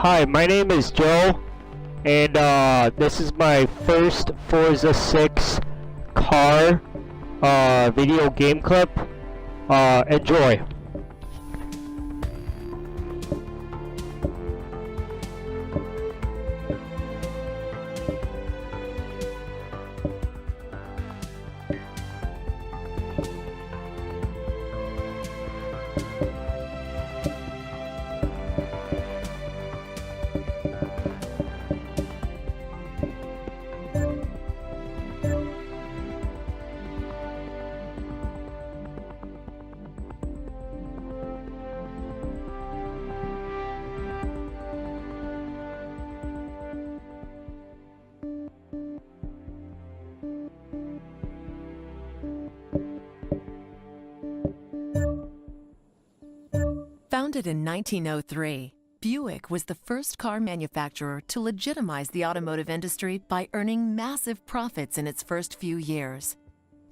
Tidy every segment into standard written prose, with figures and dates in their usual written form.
Hi, my name is Joe, and this is my first Forza 6 car video game clip. Enjoy. Founded in 1903, Buick was the first car manufacturer to legitimize the automotive industry by earning massive profits in its first few years.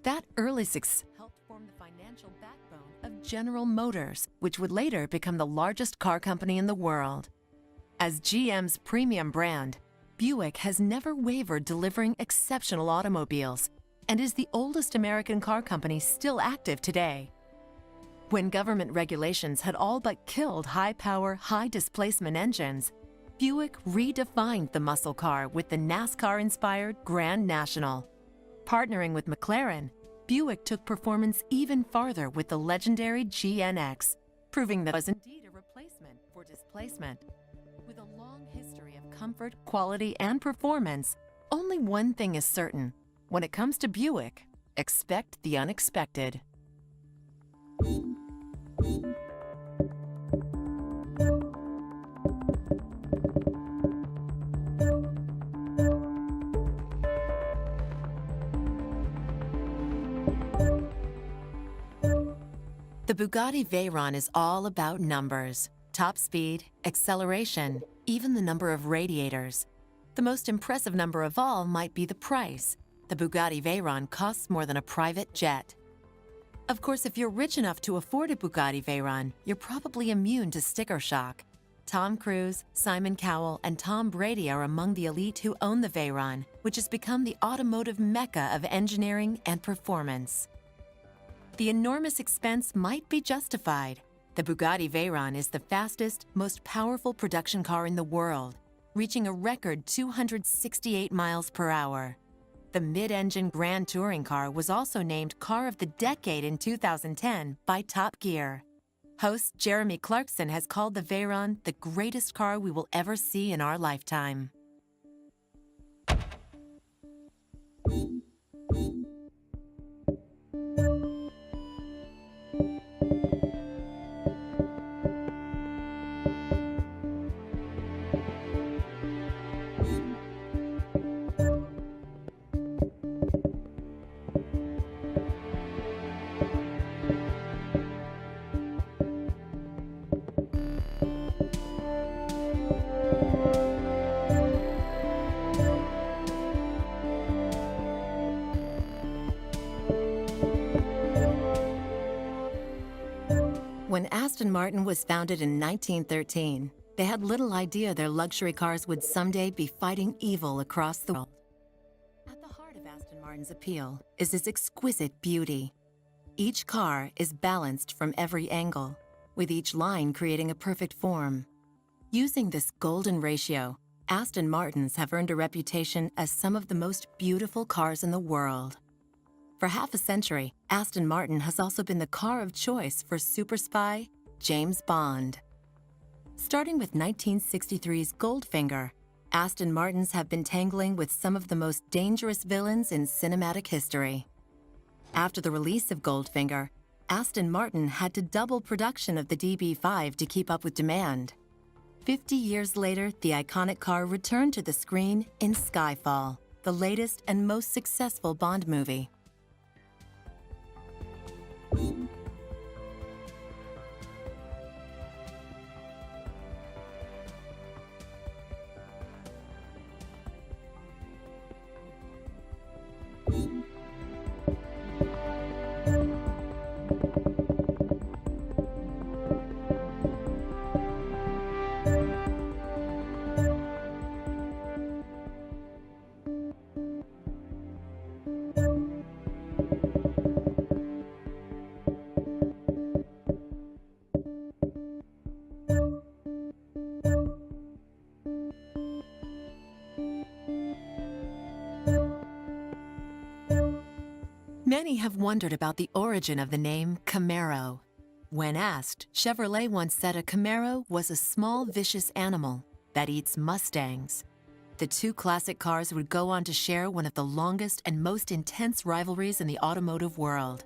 That early success helped form the financial backbone of General Motors, which would later become the largest car company in the world. As GM's premium brand, Buick has never wavered delivering exceptional automobiles and is the oldest American car company still active today. When government regulations had all but killed high-power, high-displacement engines, Buick redefined the muscle car with the NASCAR-inspired Grand National. Partnering with McLaren, Buick took performance even farther with the legendary GNX, proving that it was indeed a replacement for displacement. With a long history of comfort, quality, and performance, only one thing is certain. When it comes to Buick, expect the unexpected. The Bugatti Veyron is all about numbers, top speed, acceleration, even the number of radiators. The most impressive number of all might be the price. The Bugatti Veyron costs more than a private jet. Of course, if you're rich enough to afford a Bugatti Veyron, you're probably immune to sticker shock. Tom Cruise, Simon Cowell, and Tom Brady are among the elite who own the Veyron, which has become the automotive mecca of engineering and performance. The enormous expense might be justified. The Bugatti Veyron is the fastest, most powerful production car in the world, reaching a record 268 miles per hour. The mid-engine Grand Touring car was also named Car of the Decade in 2010 by Top Gear. Host Jeremy Clarkson has called the Veyron the greatest car we will ever see in our lifetime. When Aston Martin was founded in 1913, they had little idea their luxury cars would someday be fighting evil across the world. At the heart of Aston Martin's appeal is its exquisite beauty. Each car is balanced from every angle, with each line creating a perfect form. Using this golden ratio, Aston Martins have earned a reputation as some of the most beautiful cars in the world. For half a century, Aston Martin has also been the car of choice for super spy James Bond. Starting with 1963's Goldfinger, Aston Martins have been tangling with some of the most dangerous villains in cinematic history. After the release of Goldfinger, Aston Martin had to double production of the DB5 to keep up with demand. 50 years later, the iconic car returned to the screen in Skyfall, the latest and most successful Bond movie. Many have wondered about the origin of the name Camaro. When asked, Chevrolet once said a Camaro was a small, vicious animal that eats Mustangs. The two classic cars would go on to share one of the longest and most intense rivalries in the automotive world.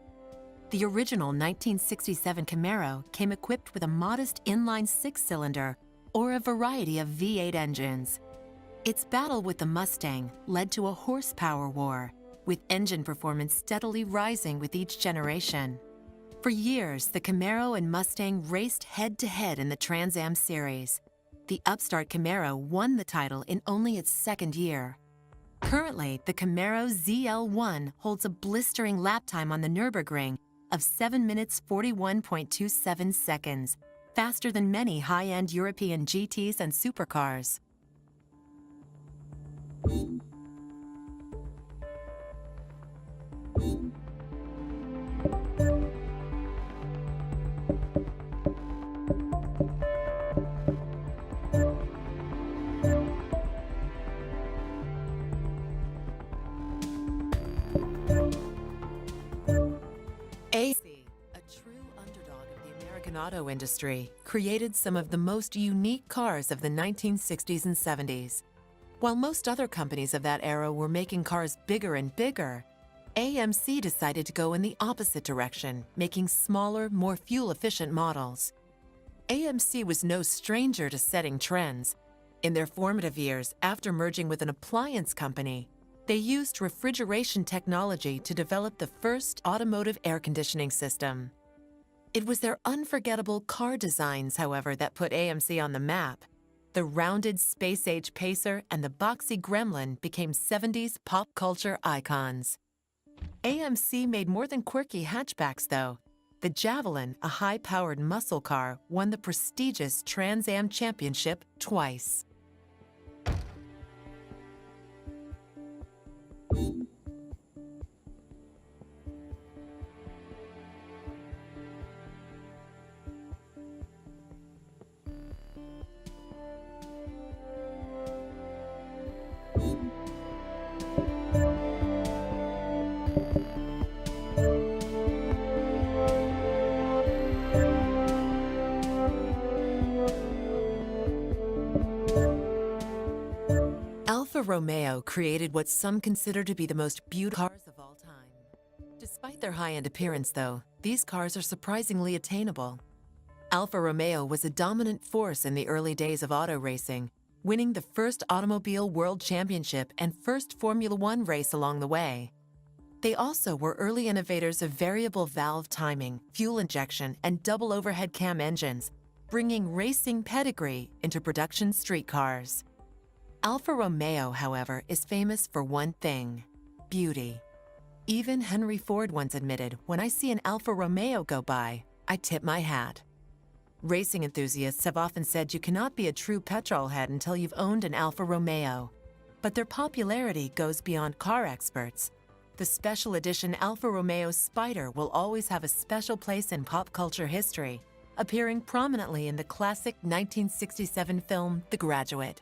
The original 1967 Camaro came equipped with a modest inline six-cylinder or a variety of V8 engines. Its battle with the Mustang led to a horsepower war, with engine performance steadily rising with each generation. For years, the Camaro and Mustang raced head-to-head in the Trans Am series. The upstart Camaro won the title in only its second year. Currently, the Camaro ZL1 holds a blistering lap time on the Nürburgring of 7 minutes 41.27 seconds, faster than many high-end European GTs and supercars. AMC, a true underdog of the American auto industry, created some of the most unique cars of the 1960s and 70s. While most other companies of that era were making cars bigger and bigger, AMC decided to go in the opposite direction, making smaller, more fuel-efficient models. AMC was no stranger to setting trends. In their formative years, after merging with an appliance company, they used refrigeration technology to develop the first automotive air conditioning system. It was their unforgettable car designs, however, that put AMC on the map. The rounded space-age Pacer and the boxy Gremlin became 70s pop culture icons. AMC made more than quirky hatchbacks, though. The Javelin, a high-powered muscle car, won the prestigious Trans Am Championship twice. Alfa Romeo created what some consider to be the most beautiful cars of all time. Despite their high-end appearance, though, these cars are surprisingly attainable. Alfa Romeo was a dominant force in the early days of auto racing, winning the first Automobile World Championship and first Formula One race along the way. They also were early innovators of variable valve timing, fuel injection, and double overhead cam engines, bringing racing pedigree into production street cars. Alfa Romeo, however, is famous for one thing: beauty. Even Henry Ford once admitted, "When I see an Alfa Romeo go by, I tip my hat." Racing enthusiasts have often said you cannot be a true petrolhead until you've owned an Alfa Romeo. But their popularity goes beyond car experts. The special edition Alfa Romeo Spider will always have a special place in pop culture history, appearing prominently in the classic 1967 film The Graduate.